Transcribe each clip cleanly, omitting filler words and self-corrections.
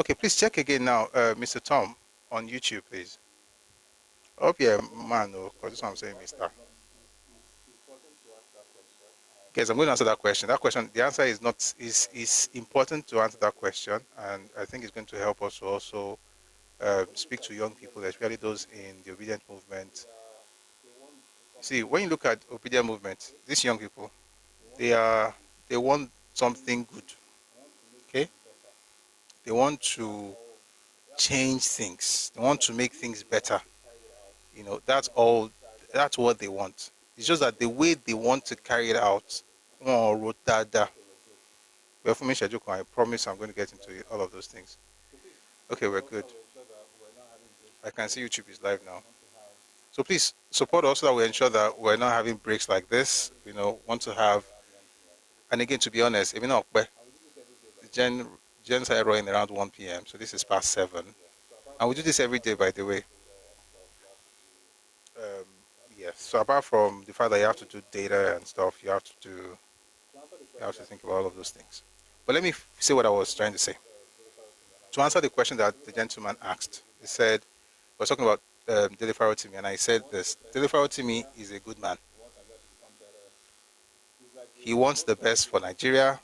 Okay, please check again now, Mr. Tom, on YouTube, please. Oh, yeah, man, no, because this one I'm saying, Mister. Yes, I'm going to answer that question. That question, the answer is not is important to answer that question, and I think it's going to help us to also speak to young people, especially those in the obedient movement. See, when you look at obedient movement, these young people, they are they want something good. Okay, they want to change things. They want to make things better. You know, that's all. That's what they want. It's just that the way they want to carry it out, oh, wrote that. Well, for me, Shajuko, I promise I'm going to get into all of those things. Okay, we're good. I can see YouTube is live now. So please support us so that we ensure that we're not having breaks like this. You know, want to have, and again, to be honest, even though Jen Jen started running around 1 p.m., so this is past 7, and we do this every day, by the way. Um, yes. So apart from the fact that you have to do data and stuff, you have to think about all of those things. But let me say what I was trying to say. To answer the question that the gentleman asked, he said, we're talking about Dele Farotimi, and I said this. Dele Farotimi is a good man. He wants the best for Nigeria.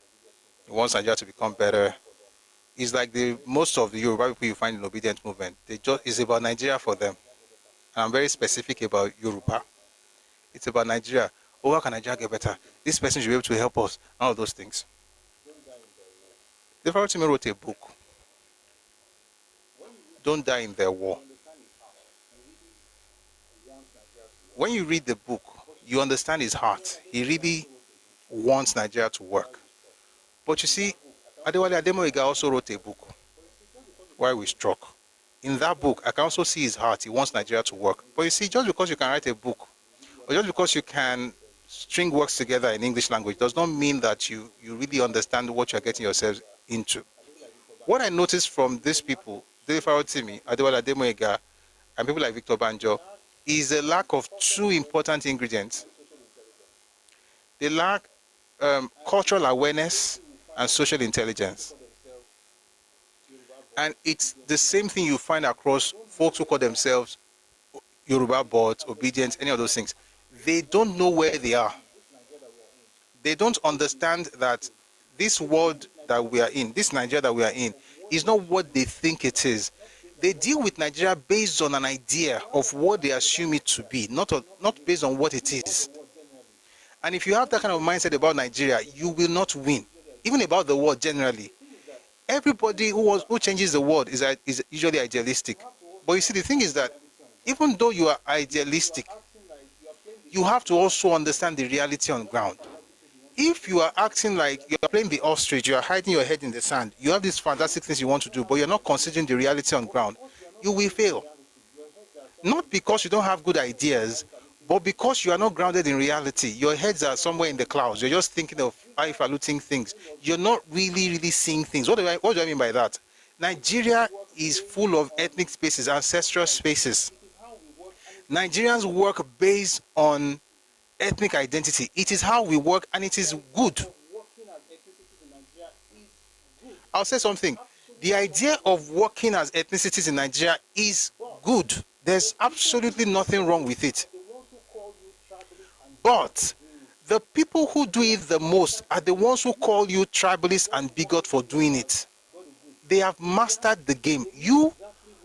He wants Nigeria to become better. It's like the most of the Yoruba people you find in obedient movement. It's about Nigeria for them. And I'm very specific about Yoruba. It's about Nigeria. Oh, how can Nigeria get better? This person should be able to help us. All of those things. Dele Farotimi wrote a book. Don't die in their war. When you read the book, you understand his heart. He really wants Nigeria to work. But you see, Adewale Ademoyiga also wrote a book, Why We Struck. In that book, I can also see his heart. He wants Nigeria to work. But you see, just because you can write a book, or just because you can string words together in English language, does not mean that you really understand what you're getting yourselves into. What I noticed from these people, Dele Farotimi, Adewale Ademoyiga, and people like Victor Banjo, is a lack of two important ingredients. They lack cultural awareness and social intelligence. And it's the same thing you find across folks who call themselves Yoruba bots, obedience, any of those things. They don't know where they are. They don't understand that this world that we are in, this Nigeria that we are in, is not what they think it is. They deal with Nigeria based on an idea of what they assume it to be, not based on what it is. And if you have that kind of mindset about Nigeria, you will not win. Even about the world generally. Everybody who changes the world is usually idealistic. But you see, the thing is that even though you are idealistic, you have to also understand the reality on ground. If you are acting like you are playing the ostrich, you are hiding your head in the sand, you have these fantastic things you want to do, but you're not considering the reality on ground, you will fail. Not because you don't have good ideas, but because you are not grounded in reality. Your heads are somewhere in the clouds. You're just thinking of highfalutin things. You're not really seeing things. What do I mean by that? Nigeria is full of ethnic spaces, ancestral spaces. Nigerians work based on ethnic identity. It is how we work, and it is good. I'll say something. The idea of working as ethnicities in Nigeria is good. There's absolutely nothing wrong with it. But the people who do it the most are the ones who call you tribalist and bigot for doing it. They have mastered the game. You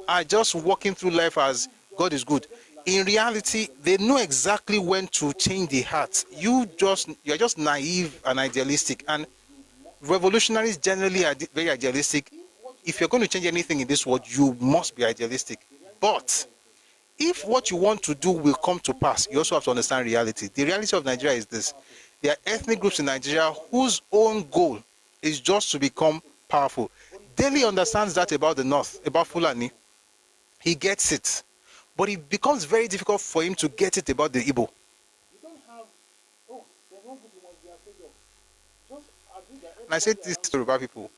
are just walking through life as God is good. In reality, they know exactly when to change the heart. You're just naive and idealistic. And revolutionaries generally are very idealistic. If you're going to change anything in this world, you must be idealistic. But if what you want to do will come to pass, you also have to understand reality. The reality of Nigeria is this. There are ethnic groups in Nigeria whose own goal is just to become powerful. Dele understands that about the North, about Fulani. He gets it. But it becomes very difficult for him to get it about the Igbo. And I said this to Yoruba people.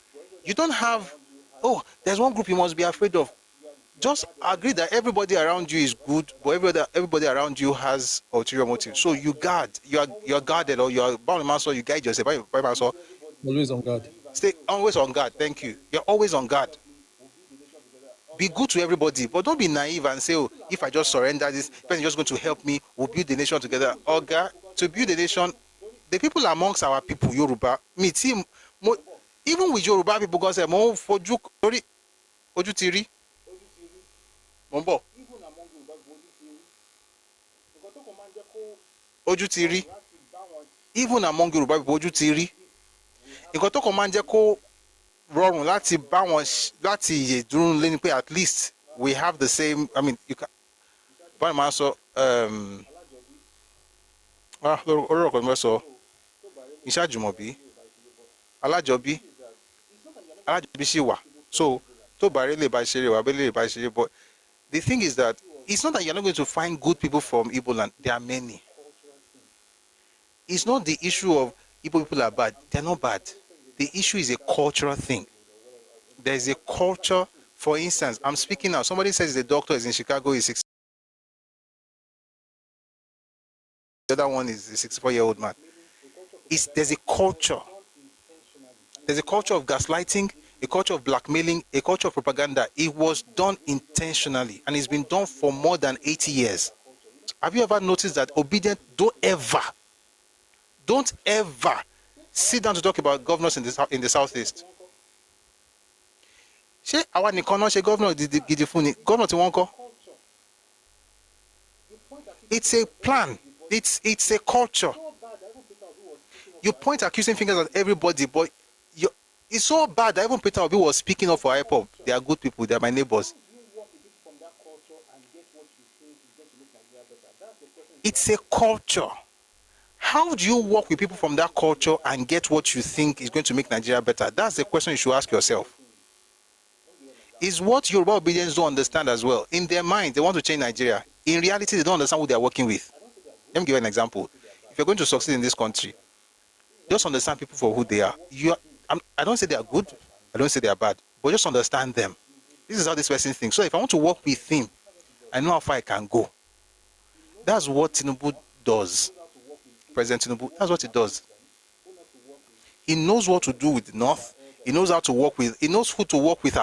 You don't have, oh, there's one group you must be afraid of. Just agree that everybody around you is good, but everybody around you has ulterior motive. So you guard, you're guarded, or you're bound man, so you guide yourself. So Always on guard. stay always on guard. Thank you. You're always on guard. Be good to everybody, but don't be naive and say, oh, if I just surrender this, person is just going to help me, we'll build the nation together. Oga, to build the nation, the people amongst our people, Yoruba, me team, even with Yoruba people, God say, mo fojú sorry, ojú ti rí, mo ń bọ̀, ojú ti rí, even among Yoruba people, ojú ti rí. Nǹkan tó kàn máa ń jẹ́ kó rọrùn láti bá wọn láti yè dúró lé ní pé at least we have the same, I mean, you can, báyìí máa sọ, orúkọ kan sọ, iṣẹ́ àjùmọ̀bí, alájọbí, alájọbí sì wà. So, tó bá rí lè bá ṣeré wà, bẹ́ẹ̀ lè bá ṣeré. But the thing is that it's not that you're not going to find good people from Igbo land. There are many. It's not the issue of Igbo people are bad. They're not bad. The issue is a cultural thing. There's a culture. For instance, I'm speaking now. Somebody says the doctor is in Chicago, is 60. The other one is a 64-year-old man. There's a culture. There's a culture of gaslighting, a culture of blackmailing, a culture of propaganda. It was done intentionally, and it's been done for more than 80 years. Have you ever noticed that obedient don't ever sit down to talk about governors in the southeast? Ṣé àwa nìkan náà ṣe governor gidi fún ni? Governor tí wọ́n kọ́? It's a plan. It's a culture. You point accusing fingers at everybody, but it's so bad that even Peter Obi was speaking up for IPOB. They are good people. They are my neighbors. It's a culture. How do you work with people from that culture and get what you think is going to make Nigeria better? That's the question you should ask yourself. Is what Yoruba obedience don't understand as well. In their mind, they want to change Nigeria. In reality, they don't understand who they are working with. Let me give you an example. If you're going to succeed in this country, just understand people for who they are. I don't say they are good. I don't say they are bad. But just understand them. This is how this person thinks. So if I want to work with him, I know how far I can go. That's what Tinubu does. President Tinubu, that's what he does. He knows what to do with the North. He knows how to work with. He knows who to work with.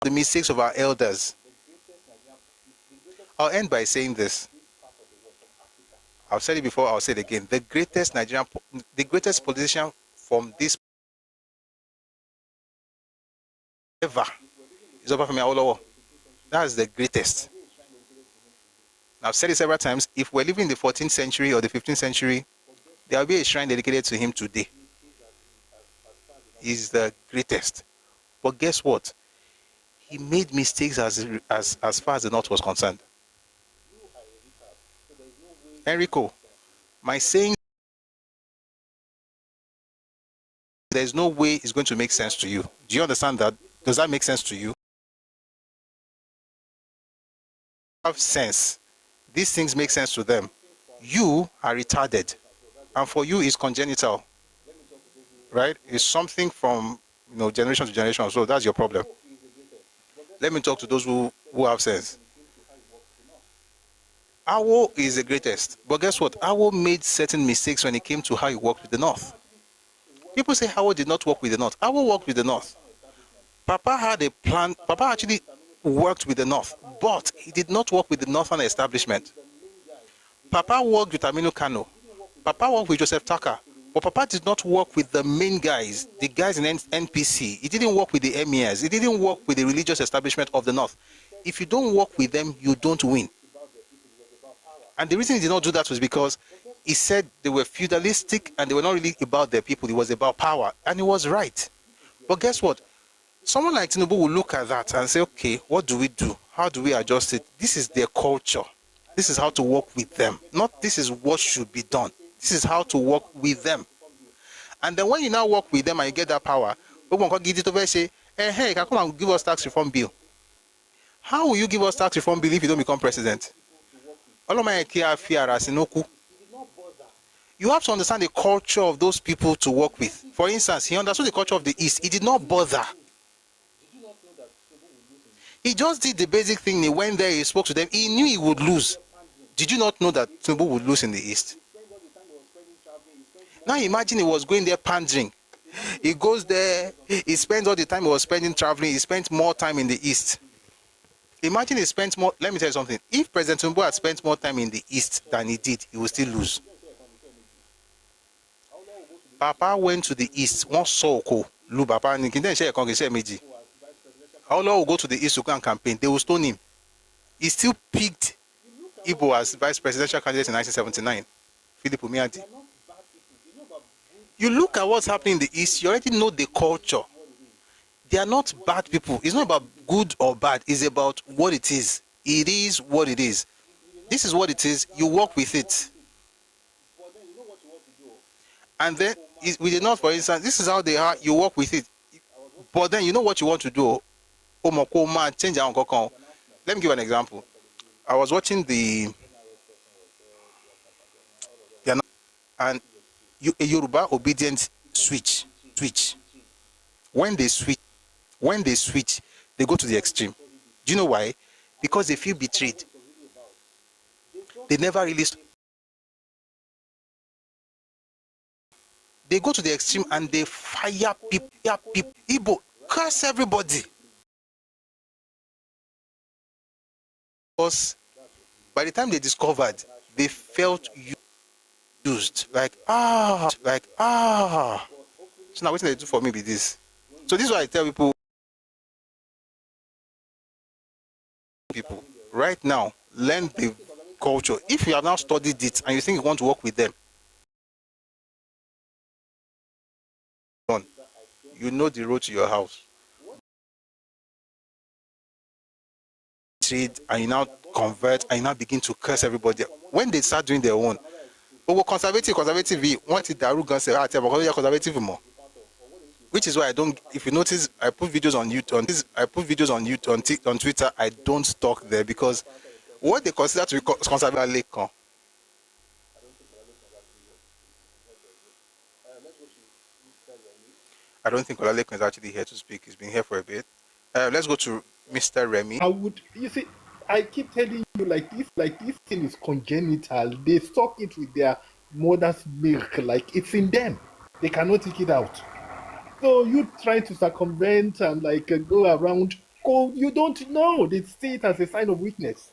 The mistakes of our elders. I'll end by saying this. I've said it before, I'll say it again. The greatest politician from this ever is Obafemi Awolowo. That's the greatest. I've said it several times. If we're living in the 14th century or the 15th century, there will be a shrine dedicated to him today. He's the greatest. But guess what? He made mistakes as far as the North was concerned. Enrico, my saying, there's no way it's going to make sense to you. Do you understand that? Does that make sense to you? Have sense. These things make sense to them. You are retarded. And for you, it's congenital. Right? It's something from generation to generation. So that's your problem. Let me talk to those who have sense. Awo is the greatest. But guess what? Awo made certain mistakes when it came to how he worked with the North. People say Awo did not work with the North. Awo worked with the North. Papa had a plan. Papa actually worked with the North, but he did not work with the Northern establishment. Papa worked with Aminu Kano. Papa worked with Joseph Tucker. But Papa did not work with the main guys, the guys in NPC. He didn't work with the emirs. He didn't work with the religious establishment of the North. If you don't work with them, you don't win. And the reason he did not do that was because he said they were feudalistic and they were not really about their people. It was about power. And he was right. But guess what? Someone like Tinubu will look at that and say, okay, what do we do? How do we adjust it? This is their culture. This is how to work with them. Not this is what should be done. This is how to work with them. And then when you now work with them and you get that power, say, hey, come and give us tax reform bill. How will you give us tax reform bill if you don't become president? You have to understand the culture of those people to work with. For instance, he understood the culture of the East. He did not bother. He just did the basic thing. He went there, he spoke to them. He knew he would lose. Did you not know that Tinubu would lose in the East? Now imagine he was going there pandering. He goes there, he spends all the time he was spending traveling, he spent more time in the East. Imagine he spent more. Let me tell you something. If President Tinubu had spent more time in the East than he did, he would still lose. Papa went to the East. One saw Oko. Lu Papa ni kí n ṣe ẹ̀kan kì í ṣe méjì. Aulawa will go to the East to go and campaign. They will stone him. He still picked Igbo as vice presidential candidate in 1979. Philip Umiadi. You look at what's happening in the East, you already know the culture. They are not bad people. It's not about good or bad. It's about what it is. It is what it is. This is what it is. You work with it. And then, we did not, for instance, this is how they are. You work with it. But then, you know what you want to do? Change. Let me give an example. I was watching and a Yoruba obedient switch. When they switch, they go to the extreme. Do you know why? Because they feel betrayed. They never really. They go to the extreme and they fire people. Igbo, curse everybody. Because by the time they discovered, they felt used. So now what they do for me be this. So this is why I tell people right now, learn the culture. If you have now studied it and you think you want to work with them, you know the road to your house. Trade, and you now convert, and you now begin to curse everybody. When they start doing their own, conservative, want it daru say conservative more. Which is why I don't. If you notice, I put videos on YouTube. On Twitter. I don't talk there because what they consider to be conservative. I don't think Olalekun is actually here to speak. He's been here for a bit. Let's go to Mr. Remy. You see, I keep telling you, this thing is congenital. They suck it with their mother's milk, like it's in them. They cannot take it out. So you try to circumvent and go around. You don't know. They see it as a sign of weakness.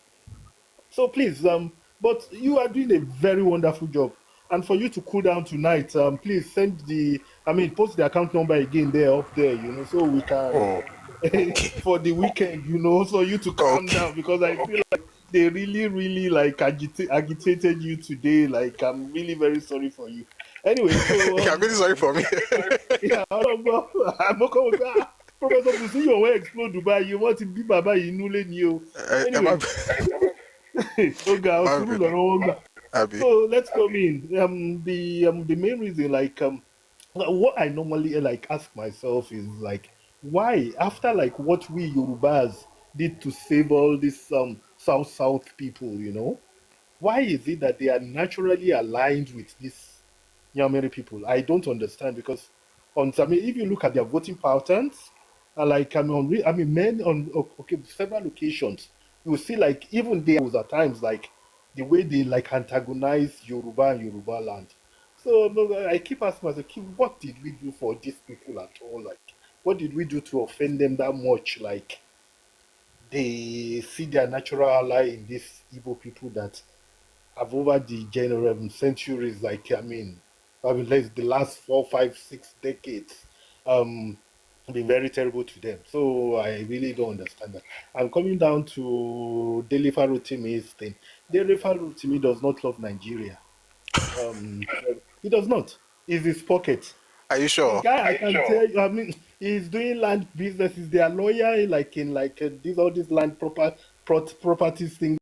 So please, but you are doing a very wonderful job. And for you to cool down tonight, please post the account number again up there, so we can for the weekend, so you to calm down, because I feel like they really, really agitated you today. I'm really very sorry for you. Anyway, so I'm really sorry for me. Yeah, I'm not going to Professor Busi, you want to explode Dubai, you want to be Baba Inule Nio. Anyway. So let's come in. The main reason, what I normally ask myself is why, after what we Yorubas did to save all these South people, why is it that they are naturally aligned with these Nyamiri people? I don't understand, because if you look at their voting patterns, men on several occasions, you will see even there was at times the way they antagonize Yoruba and Yoruba land. So no, I keep asking myself, what did we do for these people at all? What did we do to offend them that much? They see their natural ally in these Igbo people that have over the centuries, the last 4, 5, 6 decades, been very terrible to them. So I really don't understand that. I'm coming down to Delifa Rotimi's thing. Delifa Rotimi does not love Nigeria. He does not. It's his pocket. Are you sure? The guy, I can tell you, he's doing land businesses. They are lawyer, all these land properties things.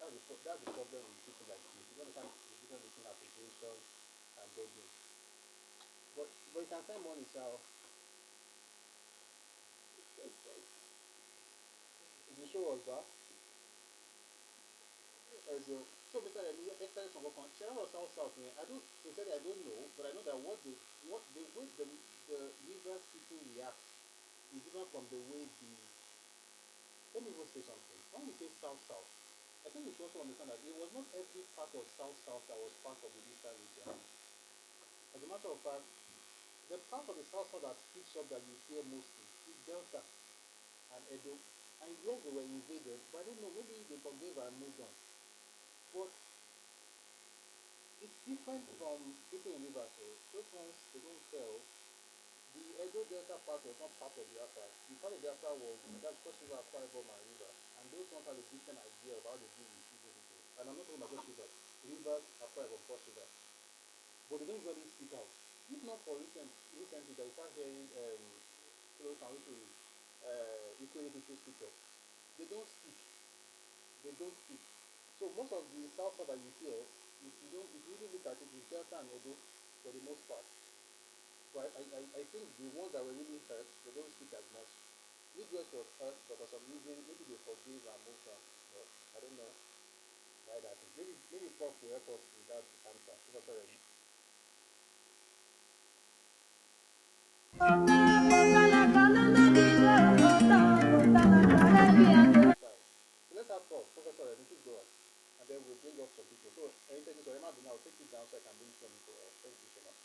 That's the problem with people like this. You understand the difference between appreciation and begging. But you can send money, so if the show was that, so basically, next time someone comes, share or south, man. I don't sincerely I don't know, but I know that what the way the rivers people react is different from the way the let me even say something. When we say south, I think we should also understand that it was not every part of south that was part of the eastern region. As a matter of fact, the part of the south that speaks up that you hear mostly is Delta and Edo. And yes, they were invaded, but I don't know, maybe they forgave and moved on. But it's different from people in Rivers. So those ones, they don't tell. The Edo Delta part was not part of the Biafra. The part of the Biafra was that's Cross River, Akwa and River. And those ones have a different idea of how they deal with people. And I'm not talking about just Rivers. Rivers, Akwa and Cross River. But they don't usually speak out. If not for recently, that we start hearing equally people speak up. They don't speak. They don't speak. So most of the South that you hear, if you really look at it, it's Delta and Edo for the most part. So I think the ones that were really hurt, they don't speak as much. Midwest was hurt, but for some reason, maybe they forgive and move on. But I don't know why that is. Maybe Prof will help us with that answer. Already. So let's have Professor Remy, please go on. And then we'll bring up some people. So anything so Emma, I'll take it down so I can bring some people up. Thank you so much.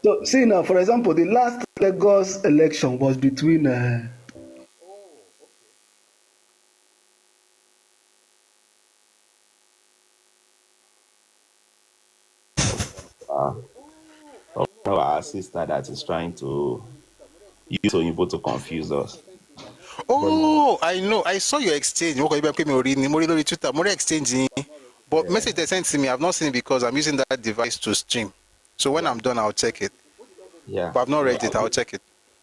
So, see now, for example, the last Lagos election was between. Our sister that is trying to use Oyinbo to confuse us. Oh, I know. I saw your exchange. Mo read Twitter. More exchange. But message they sent to me, I've not seen it because I'm using that device to stream. So when I'm done, I'll check it. Yeah. But I've not read it. I'll check it.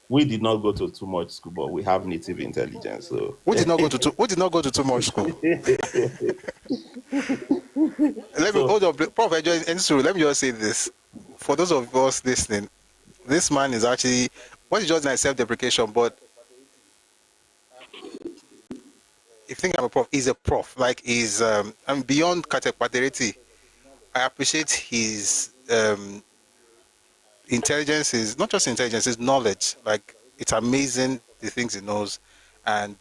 We did not go to too much school, but we have native intelligence. So we did not go to too much school. Let me hold on, Prof. Let me just say this. For those of us listening, this man is actually what is just a self-deprecation, but if you think I'm a prof, he's a prof. Like he's I'm beyond category. I appreciate his intelligence is not just intelligence, it's knowledge. Like it's amazing the things he knows, and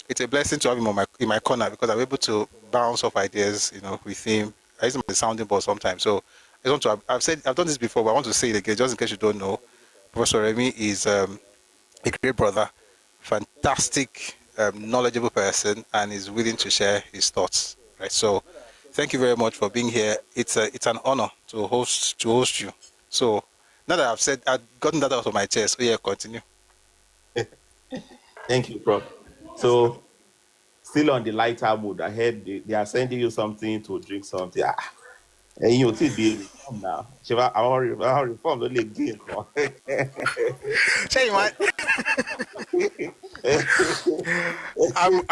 it's a blessing to have him in my corner because I'm able to bounce off ideas, with him. I use him as a sounding board sometimes. So I want to. I've done this before, but I want to say it again, just in case you don't know. Professor Remy is a great brother, fantastic, knowledgeable person, and is willing to share his thoughts. Right. So, thank you very much for being here. It's an honor to host you. So now that I've gotten that out of my chest. Oh yeah, continue. Thank you, Prof. So, still on the lighter mood, I heard they are sending you something to drink something. And you see the reform now. I reform only again. Say man. I'm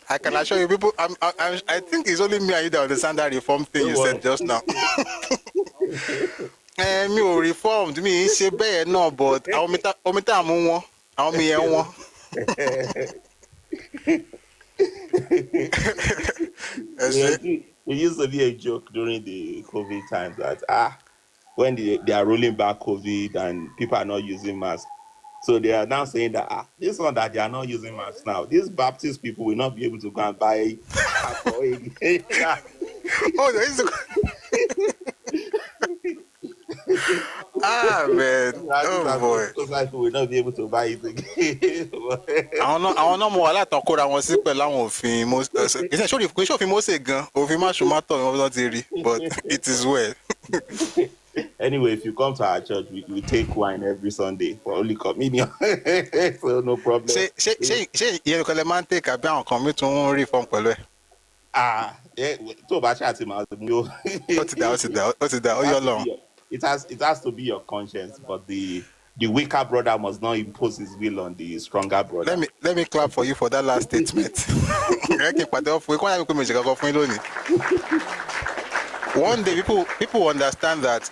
I can assure you, people. I think it's only me and you that understand that reform thing you said just now. Me ò reformed me ṣe bẹ́ẹ̀ náà, but àwọn mẹ́ta mú wọn, àwọn mi yẹn wọn. It used to be a joke during the COVID times that when they are rolling back COVID and people are not using masks. So they are now saying that this one that they are not using masks now, these Baptist people will not be able to go and buy alcohol again. Oh, there is man. Oh boy. Society will not be able to buy it again. àwọn náà mọ wàhálà tán kóra wọn sí pẹ̀lú àwọn òfin òfin Mósè gan òfin máṣùmátọ̀ ni wọ́n ti rí, but it is well. Anyway, if you come to our church, we take wine every Sunday for only communion. So no problem. ṣé ìyẹn nìkan lè máa ń tèkà bí àwọn kan mi tún ń rí fọ́n pẹ̀lú ẹ̀. Tó o bá ṣáà ti máa mú yó. Ó ti dà ó yọ lọ́run. It has to be your conscience, but the weaker brother must not impose his will on the stronger brother. Let me clap for you for that last statement. Ẹ kí n pàtẹ́ ọ̀fun ikú àyàmí pé mi ò ṣe kankan fún yín lónìí. One day, people understand that.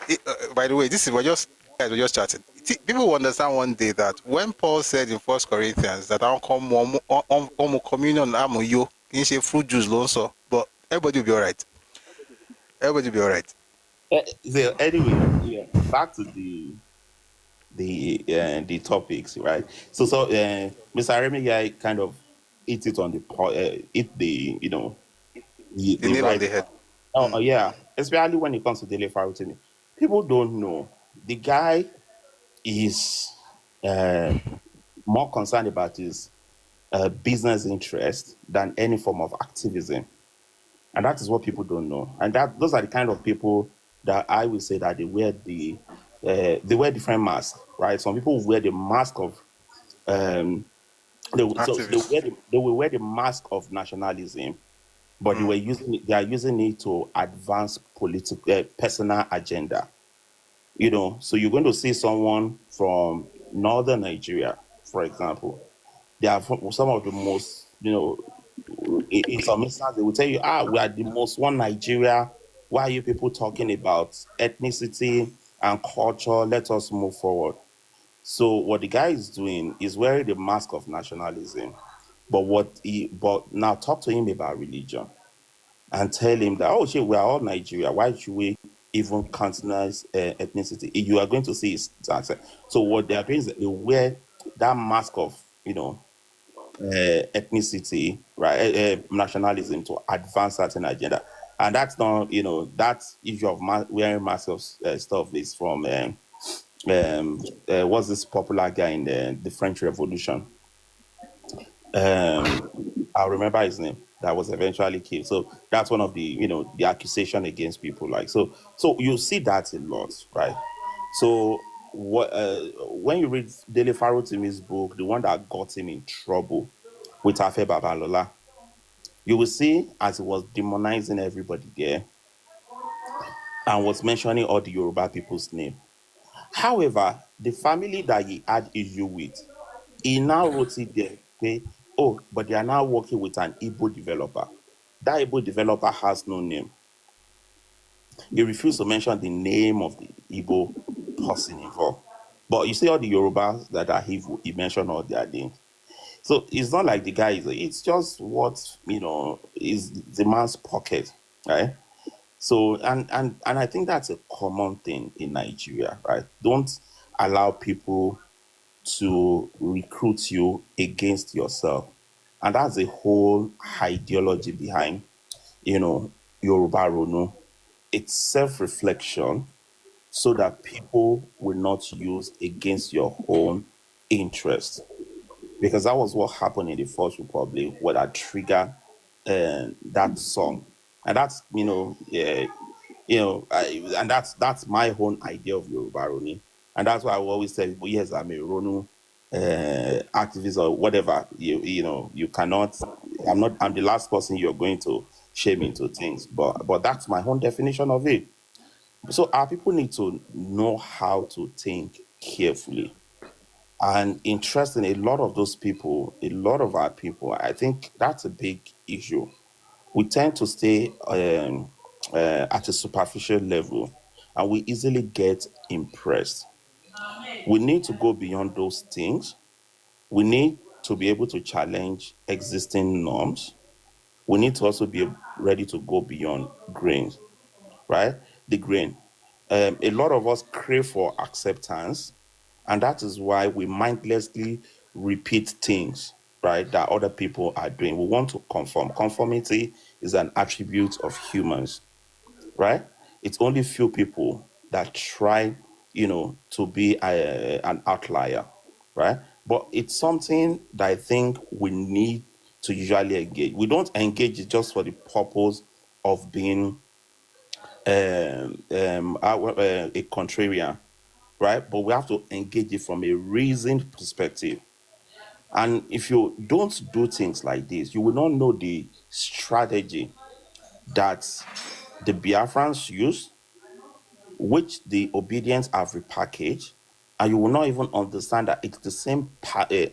By the way, we're just chatting. People will understand one day that when Paul said in 1 Corinthians that I'll come communion you can say fruit juice also, but everybody will be all right. Everybody will be all right. So anyway, back to the topics, right? So Mr. Remy kind of hit it on the the nail right on the head. Oh, yeah. Especially when it comes to Dele Farutimi. People don't know. The guy is more concerned about his business interest than any form of activism. And that is what people don't know. And those are the kind of people that I will say that they wear different masks, right? Some people wear the mask of they will wear the mask of nationalism. But they are using it to advance political, personal agenda. So you're going to see someone from northern Nigeria, for example. They are some of the most, in some instances, they will tell you, we are the most one Nigeria. Why are you people talking about ethnicity and culture? Let us move forward. So what the guy is doing is wearing the mask of nationalism. But now talk to him about religion and tell him that, we are all Nigeria. Why should we even countenance ethnicity? You are going to see his answer. So what they are doing is they wear that mask of, ethnicity, right, nationalism to advance certain agenda. And that's not, that issue of wearing masks of stuff is from, what's this popular guy in the French Revolution? I'll remember his name. That was eventually killed. So that's one of the, the accusation against people like so you see that a lot, right? So when you read Dele Farutimi's book, the one that got him in trouble with Afe Babalola, you will see as he was demonizing everybody there and was mentioning all the Yoruba people's name. However, the family that he had issue with, he now wrote it there, okay? But they are now working with an Igbo developer. That Igbo developer has no name. He refused to mention the name of the Igbo person involved. But you see all the Yorubas that are evil, he mentioned all their names. So it's not like the guy it's just what, is the man's pocket, right? So, and I think that's a common thing in Nigeria, right? Don't allow people to recruit you against yourself. And that's the whole ideology behind, Yoruba Ronu. It's self-reflection so that people will not use against your own interest. Because that was what happened in the First Republic, where that triggered that song. And that's, and that's my own idea of Yoruba Ronu. And that's why I always tell people, yes, I'm a Ronu activist or whatever. You cannot. I'm the last person you're going to shame into things. But that's my own definition of it. So our people need to know how to think carefully. And interestingly, a lot of those people, a lot of our people, I think that's a big issue. We tend to stay at a superficial level, and we easily get impressed. We need to go beyond those things. We need to be able to challenge existing norms. We need to also be ready to go beyond grains, right? The grain. A lot of us crave for acceptance, and that is why we mindlessly repeat things, right, that other people are doing. We want to conform. Conformity is an attribute of humans, right? It's only few people that try, to be an outlier, right? But it's something that I think we need to usually engage. We don't engage it just for the purpose of being a contrarian, right? But we have to engage it from a reasoned perspective. And if you don't do things like this, you will not know the strategy that the Biafrans use, which the obedience have repackaged, and you will not even understand that it's the same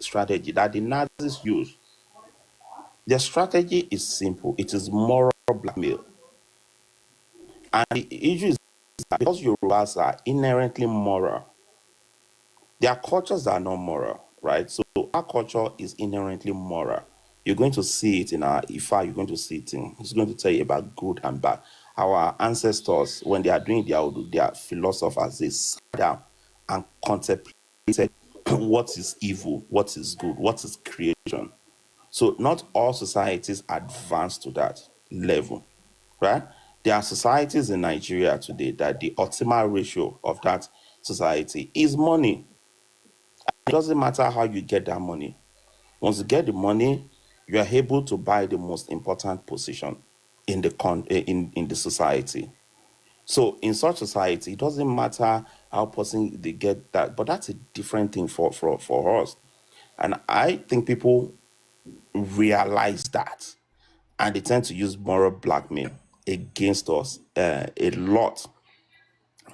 strategy that the Nazis use. Their strategy is simple. It is moral blackmail. And the issue is that because Yorubas are inherently moral, their cultures are not moral, right? So our culture is inherently moral. You're going to see it in our Ifa, you're going to see it in, it's going to tell you about good and bad. Our ancestors, when they are doing their philosophers, they sat down and contemplated what is evil, what is good, what is creation. So not all societies advance to that level, right? There are societies in Nigeria today that the optimal ratio of that society is money. It doesn't matter how you get that money. Once you get the money, you are able to buy the most important position in in the society. So in such society, it doesn't matter how person they get that, but that's a different thing for us. And I think people realize that, and they tend to use moral blackmail against us a lot,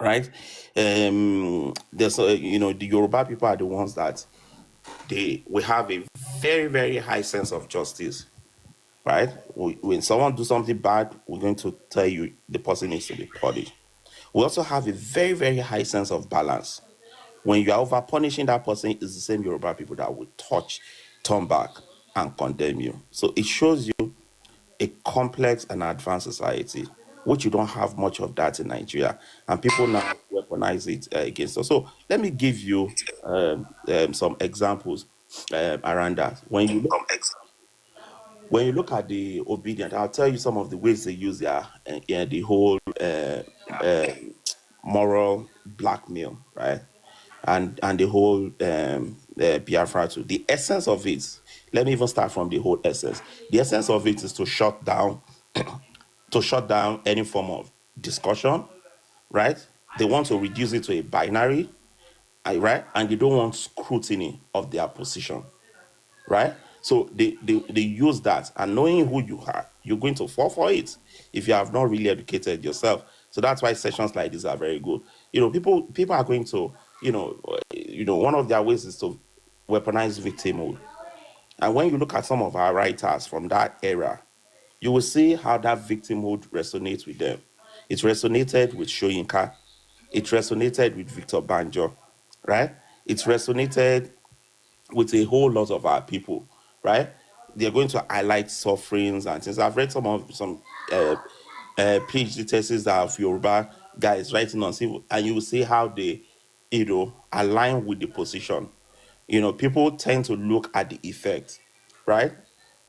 right? There's the Yoruba people are the ones that we have a very, very high sense of justice, right? When someone do something bad, we're going to tell you the person needs to be punished. We also have a very, very high sense of balance. When you are over punishing that person, it's the same Yoruba people that will turn back, and condemn you. So it shows you a complex and advanced society, which you don't have much of that in Nigeria, and people now weaponize it against us. So let me give you some examples around that. When you look at the obedient, I'll tell you some of the ways they use the whole moral blackmail, right? And the whole Biafra too. The essence of it, let me even start from the whole essence. The essence of it is to shut down any form of discussion, right? They want to reduce it to a binary, right? And they don't want scrutiny of their position, right? So they use that, and knowing who you are, you're going to fall for it if you have not really educated yourself. So that's why sessions like this are very good. People are going to, one of their ways is to weaponize victimhood. And when you look at some of our writers from that era, you will see how that victimhood resonates with them. It resonated with Shoyinka. It resonated with Victor Banjo, right? It resonated with a whole lot of our people, right? They're going to highlight sufferings and things. I've read some PhD thesis that of Yoruba guys writing on civil, and you will see how they, align with the position. People tend to look at the effect, right?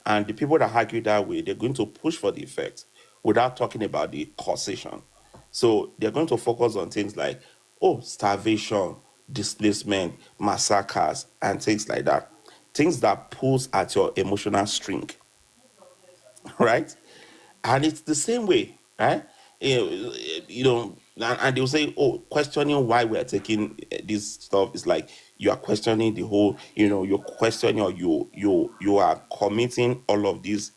And the people that argue that way, they're going to push for the effect without talking about the causation. So they're going to focus on things like, starvation, displacement, massacres, and things like that. Things that pulls at your emotional string, right? And it's the same way, right? And they'll say, questioning why we're taking this stuff is like you are questioning the whole, you're questioning, or you are committing all of these,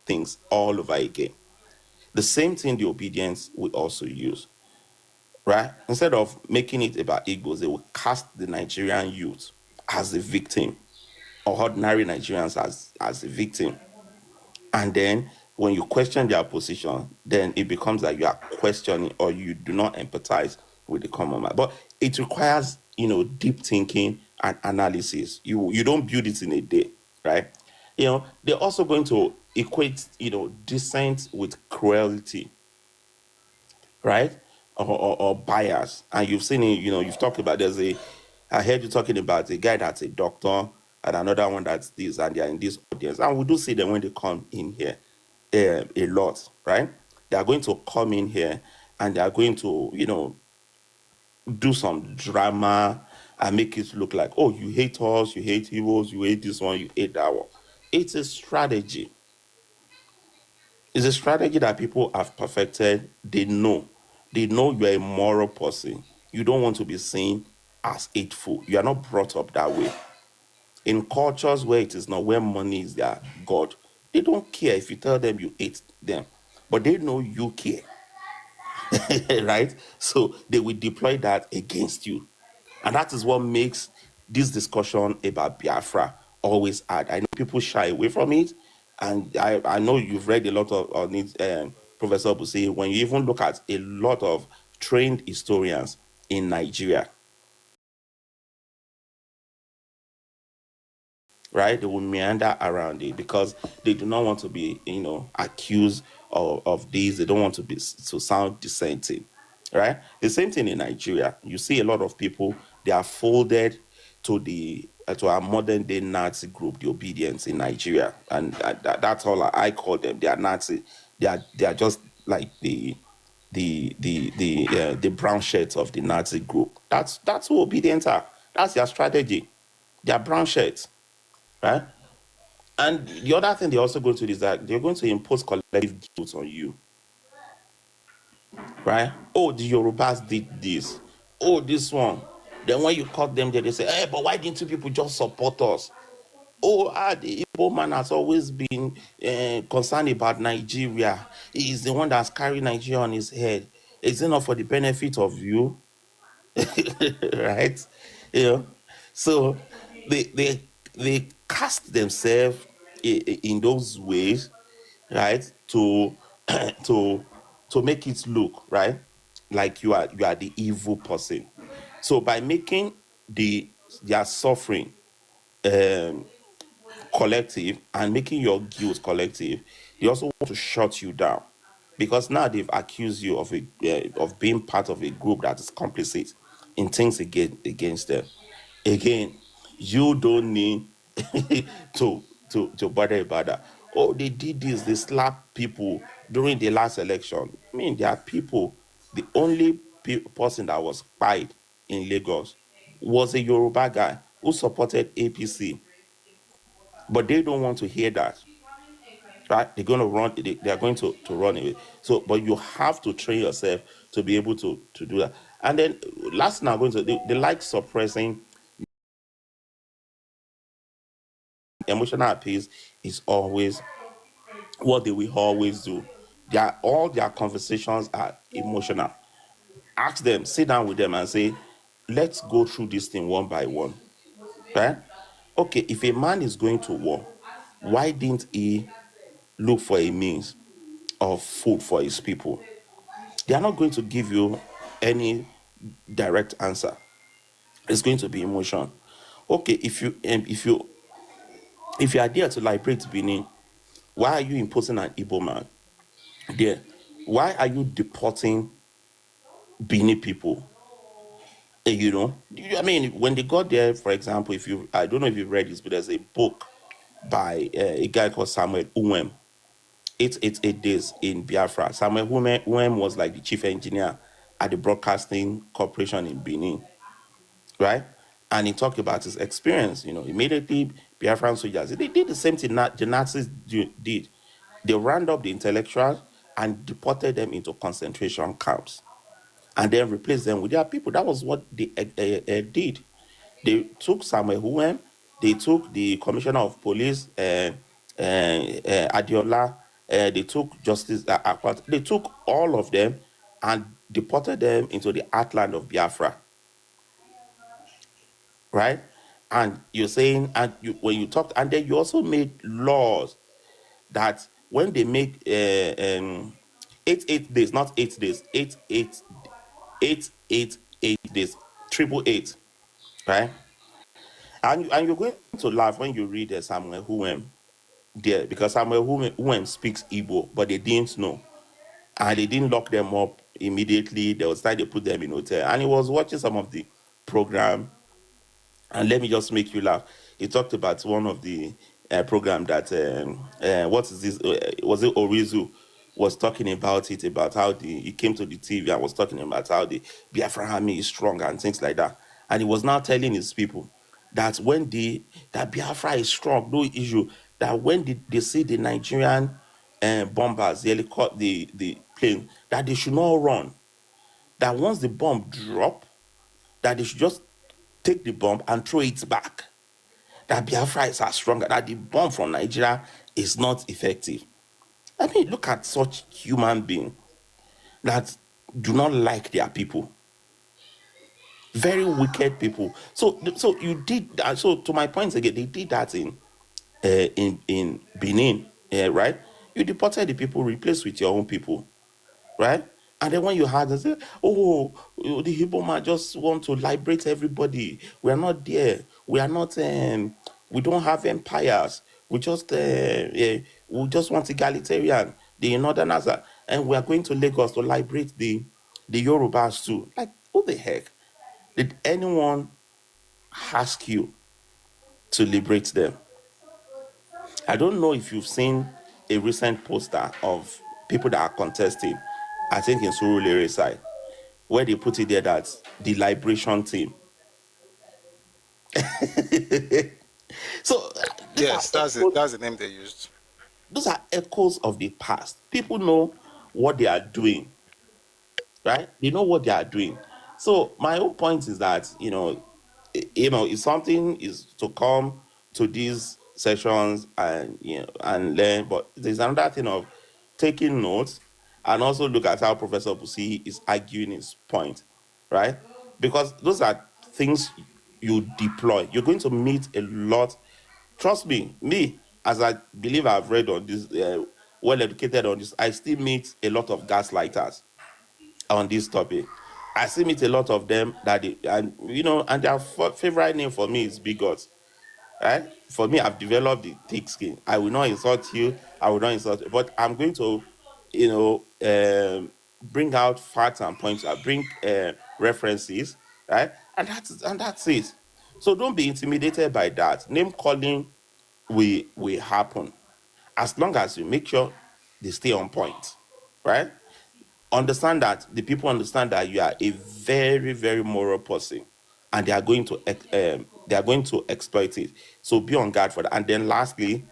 things all over again. The same thing the obedience will also use, right? Instead of making it about Igbos, they will cast the Nigerian youth as a victim, or ordinary Nigerians as a victim. And then when you question their position, then it becomes like you are questioning, or you do not empathize with the common man. But it requires, deep thinking and analysis. You don't build it in a day, right? They're also going to equate, dissent with cruelty, right? Or bias. And you've seen it, you've talked about, I heard you talking about a guy that's a doctor and another one that's this, and they're in this audience. And we do see them when they come in here a lot, right? They are going to come in here and they are going to, do some drama and make it look like, you hate us, you hate heroes, you hate this one, you hate that one. It's a strategy. It's a strategy that people have perfected. They know They know you're a moral person. You don't want to be seen as hateful. You are not brought up that way. In cultures where it is not, where money is their God, they don't care if you tell them you hate them, but they know you care, right? So they will deploy that against you. And that is what makes this discussion about Biafra always hard. I know people shy away from it, and I know you've read a lot of on it, Professor Busi, when you even look at a lot of trained historians in Nigeria, right? They will meander around it because they do not want to be, accused of this. They don't want to sound dissenting, right? The same thing in Nigeria. You see a lot of people, they are folded to to our modern day Nazi group, the Obedience in Nigeria, and that's all I call them. They are Nazi. They are just like the brown shirts of the Nazi group. That's who Obedience are. That's their strategy. They are brown shirts, right? And the other thing they're also going to do is that they're going to impose collective guilt on you, right? Oh, the Yorubas did this. Oh, this one. Then when you caught them there, they say, hey, but why didn't you people just support us? Oh, the Igbo man has always been concerned about Nigeria. He's the one that's carrying Nigeria on his head. Is it not for the benefit of you? Right? You know, so they cast themselves in those ways, right? To to to make it look right like you are the evil person. So by making their suffering um, collective and making your guilt collective, they also want to shut you down because now they've accused you of being part of a group that is complicit in things against them. Again, you don't need to bother about that. Oh, they did this. They slapped people during the last election. I mean, there are people. The only person that was spied in Lagos was a Yoruba guy who supported APC, but they don't want to hear that, right? They're going to run. They are going to run away. So, but you have to train yourself to be able to do that. And then last thing I'm going to they like suppressing emotional appeals is always what they will always do. All their conversations are emotional. Ask them, sit down with them and say, let's go through this thing one by one. Right? Okay, if a man is going to war, why didn't he look for a means of food for his people? They are not going to give you any direct answer. It's going to be emotion. Okay, if you are there to liberate Benin, why are you imposing an Igbo man there? Why are you deporting Benin people? I mean, when they got there, for example, I don't know if you've read this, but there's a book by a guy called Samuel Uwem, 888 Days in Biafra. Samuel Uwem was like the chief engineer at the Broadcasting Corporation in Benin, right? And he talked about his experience. Immediately, Biafran soldiers, they did the same thing the Nazis did. They rounded up the intellectuals and deported them into concentration camps and then replaced them with their people. That was what they did. They took Samuel Huem, they took the commissioner of police, Adiola, they took Justice Akwat, they took all of them and deported them into the heartland of Biafra, right? And you're saying, when you talked, and then you also made laws that when they make 8 days, not 8 days, 8 days, 888, right? And you're going to laugh when you read Samuel Huem there, because Samuel Huem speaks Igbo, but they didn't know. And they didn't lock them up immediately. They was time they put them in hotel. And he was watching some of the program. And let me just make you laugh. He talked about one of the program that what is this? Was it Orizu was talking about it, about how he came to the TV and was talking about how the Biafra army is strong and things like that. And he was now telling his people that that Biafra is strong, no issue. That when they see the Nigerian bombers, the plane, that they should not run. that once the bomb drop, that they should just take the bomb and throw it back. That Biafra is as stronger, that the bomb from Nigeria is not effective. I mean, look at such human beings that do not like their people. Very wicked people. So you did that. So to my point again, they did that in Benin, right? You deported the people, replaced with your own people, right? And then when you had them say, oh, the Igbo man just want to liberate everybody. We are not there. We are not. We don't have empires. We just want egalitarian. The Northerners are, and we are going to Lagos to liberate the Yorubas too. Like, what the heck? Did anyone ask you to liberate them? I don't know if you've seen a recent poster of people that are contesting, I think in Surulere side, where they put it there that the liberation team. So Yes, that's it. That's the name they used. Those are echoes of the past. People know what they are doing, right? They know what they are doing. So my whole point is that, if something is to come to these sessions and and learn, but there's another thing of taking notes and also look at how Professor Busi is arguing his point, right? Because those are things you deploy. You're going to meet a lot. Trust me, as I believe I've read on this, well educated on this, I still meet a lot of gaslighters on this topic. I still meet a lot of them and their favorite name for me is bigots. Right? For me, I've developed the thick skin. I will not insult you. I will not insult you, but I'm going to, bring out facts and points. I bring references, right? And that's it. So don't be intimidated by that. Name calling will happen as long as you make sure they stay on point, right? Understand that the people understand that you are a very, very moral person, and they are going to exploit it. So be on guard for that. And then lastly,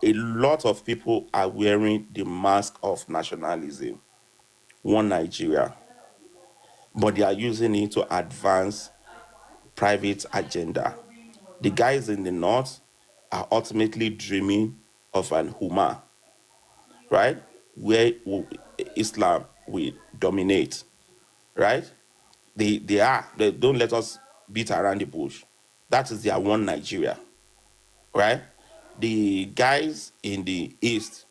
a lot of people are wearing the mask of nationalism, one Nigeria, but they are using it to advance private agenda. The guys in the north are ultimately dreaming of an Huma, right? Where Islam will dominate, right? They don't let us beat around the bush. That is their one Nigeria, right? The guys in the east,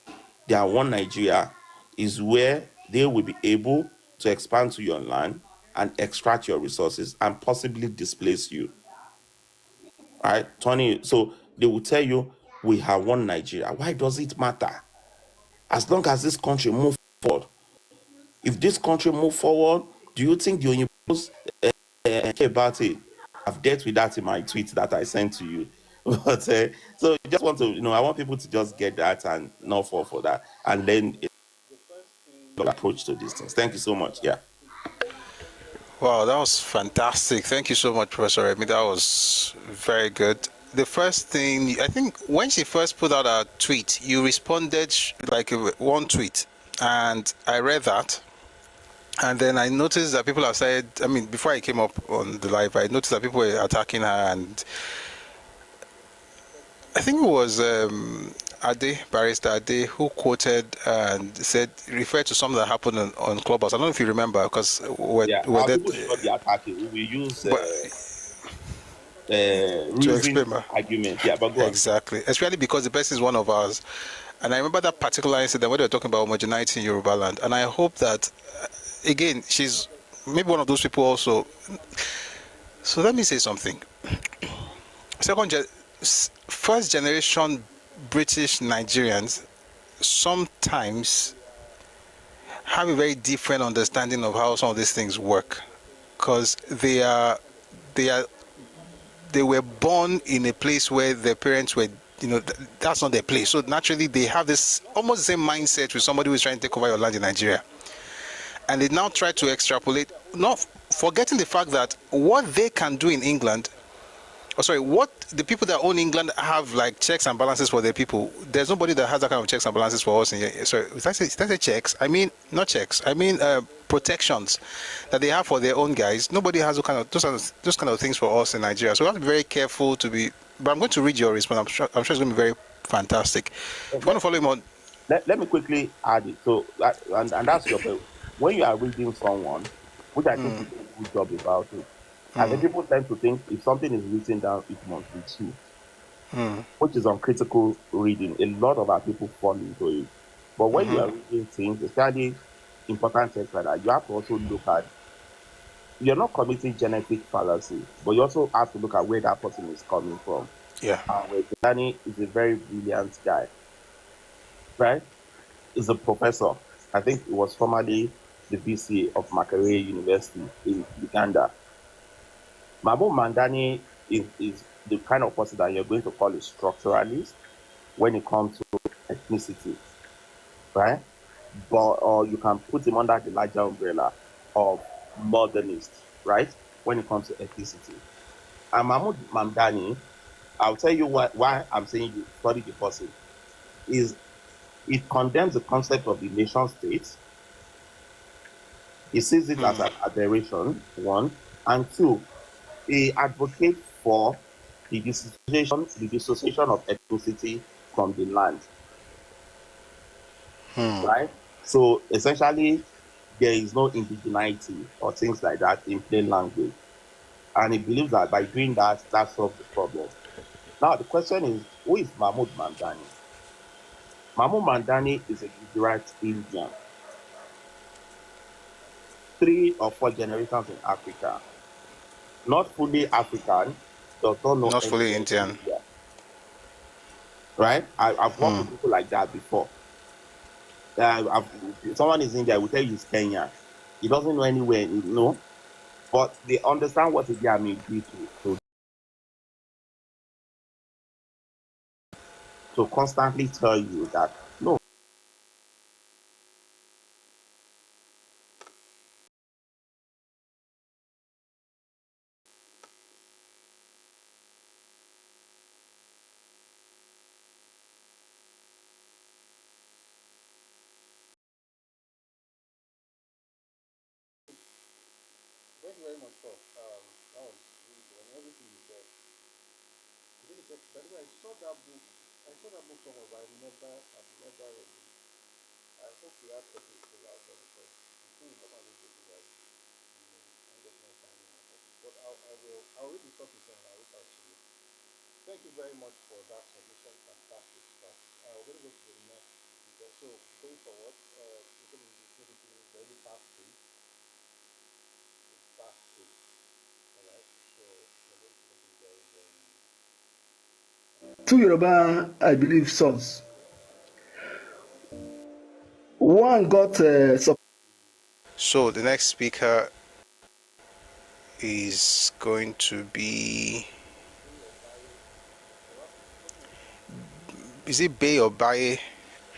their one Nigeria is where they will be able to expand to your land and extract your resources and possibly displace you, right? Tony, so they will tell you, we have one Nigeria. Why does it matter? As long as this country moves forward. If this country move forward, do you think the Oyinbos care about it? I've dealt with that in my tweet that I sent to you. But so I just want to, I want people to just get that and not fall for that and learn a approach to these things. Thank you so much. Yeah. Wow, that was fantastic. Thank you so much, Professor Remy. That was very good. The first thing, I think when she first put out a tweet, you responded like one tweet, and I read that. And then I noticed that people have said, before I came up on the live, I noticed that people were attacking her, and I think it was Barrister Ade, who quoted and referred to something that happened on Clubhouse. I don't know if you remember, because people should not be attacking. We use to explain argument. Yeah, but go on. Exactly. Especially because the person is one of ours. And I remember that particular incident where they were talking about homogeneity in Yoruba land. And I hope that, again, she's maybe one of those people also. So let me say something. First generation British Nigerians sometimes have a very different understanding of how some of these things work, because they were born in a place where their parents were, that's not their place. So naturally they have this almost the same mindset with somebody who is trying to take over your land in Nigeria. And they now try to extrapolate, not forgetting the fact that what they can do in England, Oh, sorry. What the people that own England have like checks and balances for their people? There's nobody that has that kind of checks and balances for us in here. Sorry, did I say checks? I mean not checks. I mean protections that they have for their own guys. Nobody has those kind of things for us in Nigeria. So we have to be very careful to be. But I'm going to read your response. I'm sure it's going to be very fantastic. If you want to follow him on. Let me quickly add it. So, and that's your point. When you are reading someone, which I think you do a good job about it, and then people tend to think if something is written down, it must be true, which is uncritical reading. A lot of our people fall into it. But when you are reading things, especially important text like that, you have to also look at, you're not committing genetic fallacy, but you also have to look at where that person is coming from. Yeah. Danny is a very brilliant guy, right? He's a professor. I think he was formerly the VC of Makerere University in Uganda. Mahmoud Mandani is the kind of person that you're going to call a structuralist when it comes to ethnicity, right? Or you can put him under the larger umbrella of modernist, right? When it comes to ethnicity. And Mahmoud Mamdani, I'll tell you why I'm saying you study the person, is it condemns the concept of the nation state. He sees it as an aberration, one, and two, he advocates for the dissociation of ethnicity from the land. Right? So essentially, there is no indigeneity or things like that in plain language. And he believes that by doing that, that solves the problem. Now, the question is, who is Mahmoud Mamdani? Mahmoud Mamdani is a Gujarat Indian. 3 or 4 generations in Africa. Not fully African, does not know Not fully Indian. India. Right? I've worked with people like that before. Someone is India, will tell you he's Kenya. He doesn't know anywhere, you know, but they understand what India may be to constantly tell you that no. Thank you very much, Prof. That was really good. And everything you said. By the way, I saw that book. I saw that book somewhere, but I've never read it. I hope we have to pull out of it because it's really important to do that. I'm just not finding myself. But I'll read the topic and I'll reach out to you. Thank you very much for that submission. Fantastic stuff. We're going to go to the next speaker. So, going forward, we're going to be very fast paced. Fast paced. Alright, so we're going to be very, very. Two Yoruba, I believe, sons. One got So the next speaker is going to be, is it Bay or Baye?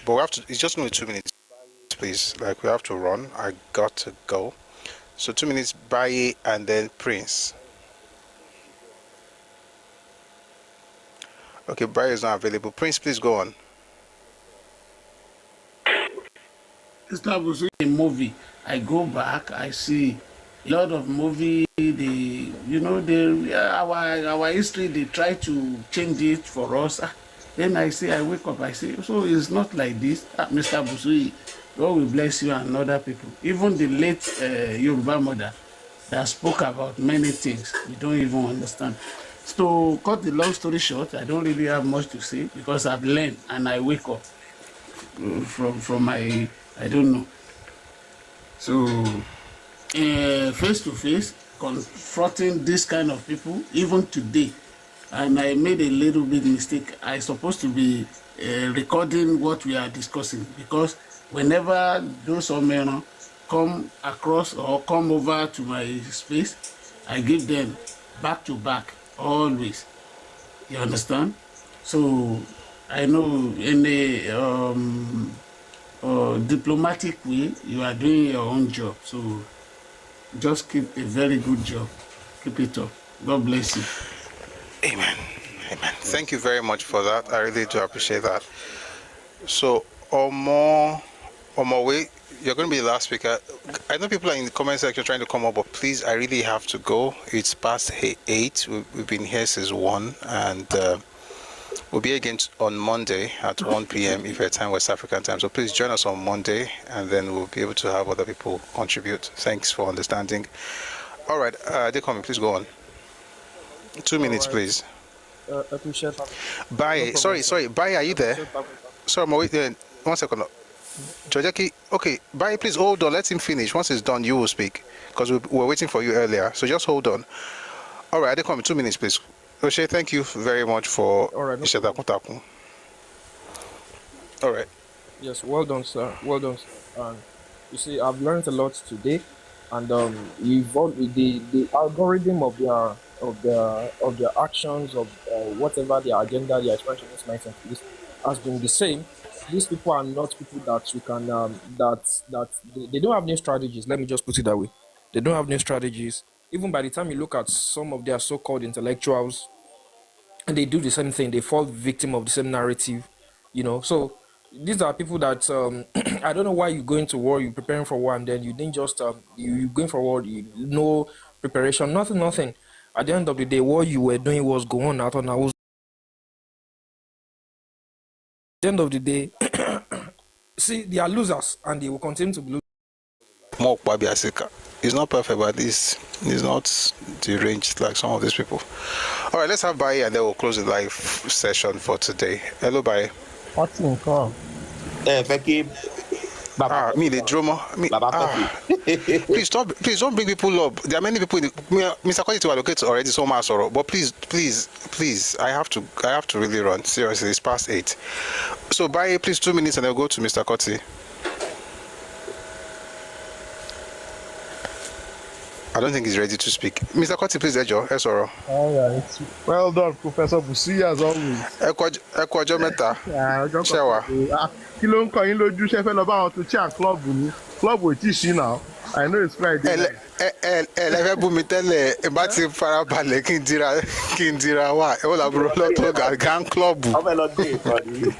But we have to, it's just going to be 2 minutes, please. Like, we have to run. I got to go. So 2 minutes, Baye, and then Prince. Okay, Baye is not available. Prince, please go on. Establishing a movie, I go back, I see a lot of movie. Our history. They try to change it for us. Then I wake up, I say, so it's not like this. Mr. Busui, God will bless you and other people. Even the late Yoruba mother that spoke about many things we don't even understand. So, cut the long story short, I don't really have much to say because I've learned and I wake up from my, I don't know. So, face to face, confronting this kind of people, even today, and I made a little bit mistake. I supposed to be recording what we are discussing because whenever those men come across or come over to my space, I give them back to back always. You understand? So I know in a diplomatic way, you are doing your own job. So just keep a very good job. Keep it up. God bless you. Thank you very much for that. I really do appreciate that. So, Omo, wait, you're going to be the last speaker. I know people are in the comment section trying to come up, but please, I really have to go. It's past 8. We've been here since 1, and we'll be again on Monday at 1 p.m. if you're time West African time. So please join us on Monday, and then we'll be able to have other people contribute. Thanks for understanding. All right, Dekomi, please go on. 2 minutes, please. Bye. Sorry. Bye, are you there? Sorry, I'm waiting. 1 second. Jojaki, okay. Bye, please hold on. Let him finish. Once it's done, you will speak, because we were waiting for you earlier. So just hold on. All right, Adekomi, 2 minutes, please. Oshe, thank you very much for Ishadakuntakun. All right. Yes, well done, sir. Well done. You see, I've learned a lot today, and the algorithm of their actions, of whatever their agenda, their expansion is, has been the same. These people are not people that you can they don't have new strategies. Let me just put it that way. They don't have new strategies. Even by the time you look at some of their so-called intellectuals, and they do the same thing, they fall victim of the same narrative, So these are people that I don't know why you go into war, you're preparing for war, and then you didn't just you going for war, no preparation, nothing. At the end of the day, what you were doing was going out on hours. At the end of the day, see, they are losers, and they will continue to be losers. It's not perfect, but it's not deranged like some of these people. All right, let's have Bai, and then we'll close the live session for today. Hello, Bai. What's in call? Me, the drummer. Please don't bring people up. There are many people. Mr. Kwali to allocate already so much sorrow, but please, I have to really run. Seriously, it's past 8. So, Bai, please 2 minutes, and I'll go to Mr. Koti. I don't think he's ready to speak. Mr. Koti, please, Ejo. Esoro. All right. Well done, Professor Busi, as always. Ekwajo meta. Shewa. Kí ló ń kọ yín lójú ṣe fẹ́ lọ bá wọn tó chair club ni. Club ò tí ì ṣí now. I know it's Friday night. Lẹ́fẹ̀ẹ́ bú mi tẹ́lẹ̀ bá ti farabalẹ̀ kí n dira wá. Ẹ wọ́n làbúrò lọ́tọ̀ gang club. Ọbẹ̀ lọ dé ìkọ́ni.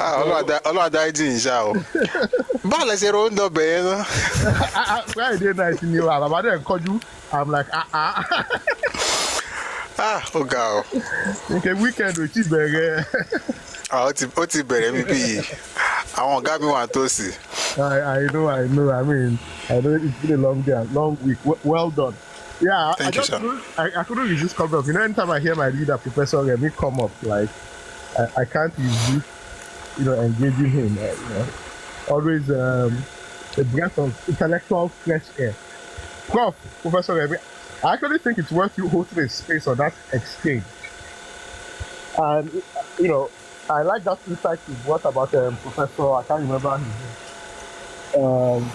Ọlọ́run adájí ìṣá o. Báwo lẹ ṣe ro ń dọ̀bẹ̀ yẹn náà? Friday night ni o, àbàbà dẹ̀ ń kọjú. I'm like, ó ga o. Okay, weekend ò tí bẹ̀rẹ̀. Ó ti bẹ̀rẹ̀ mi bí àwọn ọ̀gá mi wà tó sí. I know. I mean, I know it's been a long day, long week. Well done. Yeah, Thank you, sir. I couldn't resist coming up. Anytime I hear my leader, Professor Remy, come up, like, I can't resist, engaging him. Always a breath of intellectual fresh air. Professor Remy, I actually think it's worth you hosting a space on that exchange. And, I like that insight you brought about Professor, I can't remember his name.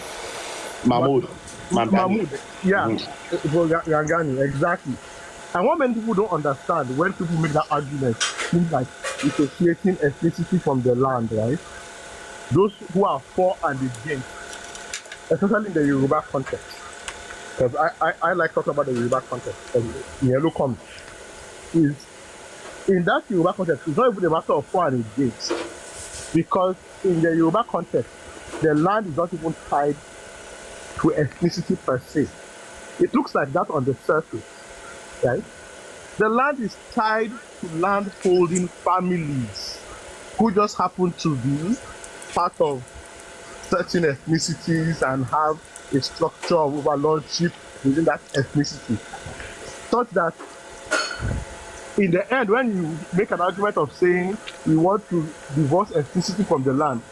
Mahmoud. Yeah, Rangani, exactly. And what many people don't understand when people make that argument, things like dissociating ethnicity from the land, right? Those who are for and against, especially in the Yoruba context. Because I like talking about the Yoruba context. Yellow comes is in that Yoruba context, it's not even a matter of for and against. Because in the Yoruba context, the land is not even tied to ethnicity per se. It looks like that on the surface, right? The land is tied to land-holding families who just happen to be part of certain ethnicities and have a structure of overlordship within that ethnicity. Such that in the end, when you make an argument of saying you want to divorce ethnicity from the land,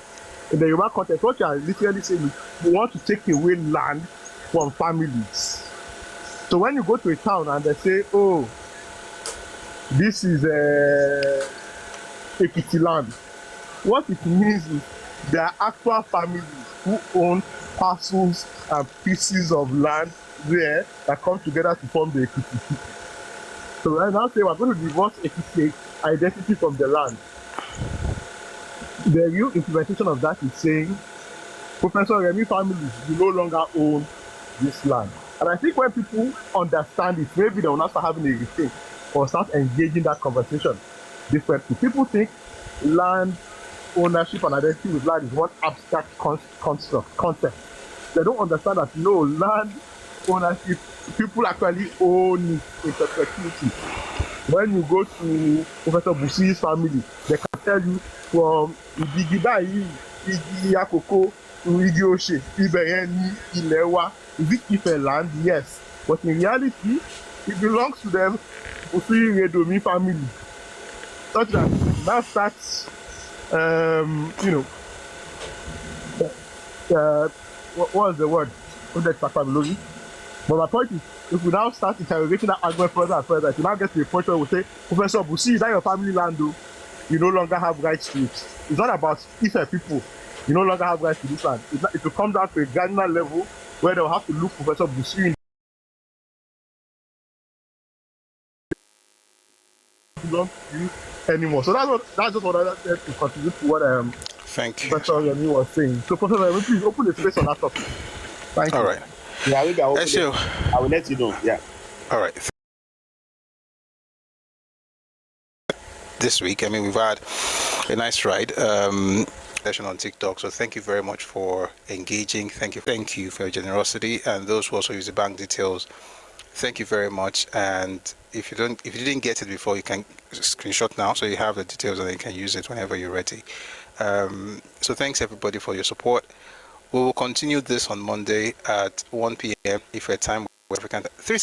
in the Yoruba context, what you are literally saying is you want to take away land from families. So when you go to a town and they say, oh, this is Ekiti land, what it means is there are actual families who own parcels and pieces of land there that come together to form the Ekiti people. So right now say we're going to divorce Ekiti identity from the land. The real implementation of that is saying, Professor Remy families, you no longer own this land. And I think when people understand it, maybe they will not start having a rethink or start engaging that conversation differently. People think land ownership and identity with land is one abstract concept. They don't understand that no, land ownership, people actually own it in perpetuity. When you go to Professor Busi's family, they can tell you from Ibigi Bayi, Igi Akoko, to Igi Oshe, Ibeyeni, Ilewa. Is it Ife land? Yes. But in reality, it belongs to them Busi Redomi family. Such that that starts, what was the word? But my point is, if we now start interrogating that argument further and further, if you now get to a point where we say, Professor Busi, is that your family land though? You no longer have rights to it. It's not about Ife people. You no longer have rights to this land. It will come down to a granular level where they'll have to look Professor Busi in belong to you anymore. So that's just what I said to contribute to what Thank you. Professor Yemi was saying. So Professor Yemi, please open the space on that topic. Thank you. All right. Yeah, maybe I SU. will let you know. Yeah. All right. This week, I mean, we've had a nice ride session on TikTok. So thank you very much for engaging. Thank you for your generosity, and those who also use the bank details. Thank you very much. And if you didn't get it before, you can screenshot now, so you have the details and you can use it whenever you're ready. So thanks everybody for your support. We will continue this on Monday at 1 p.m. if we're time African 3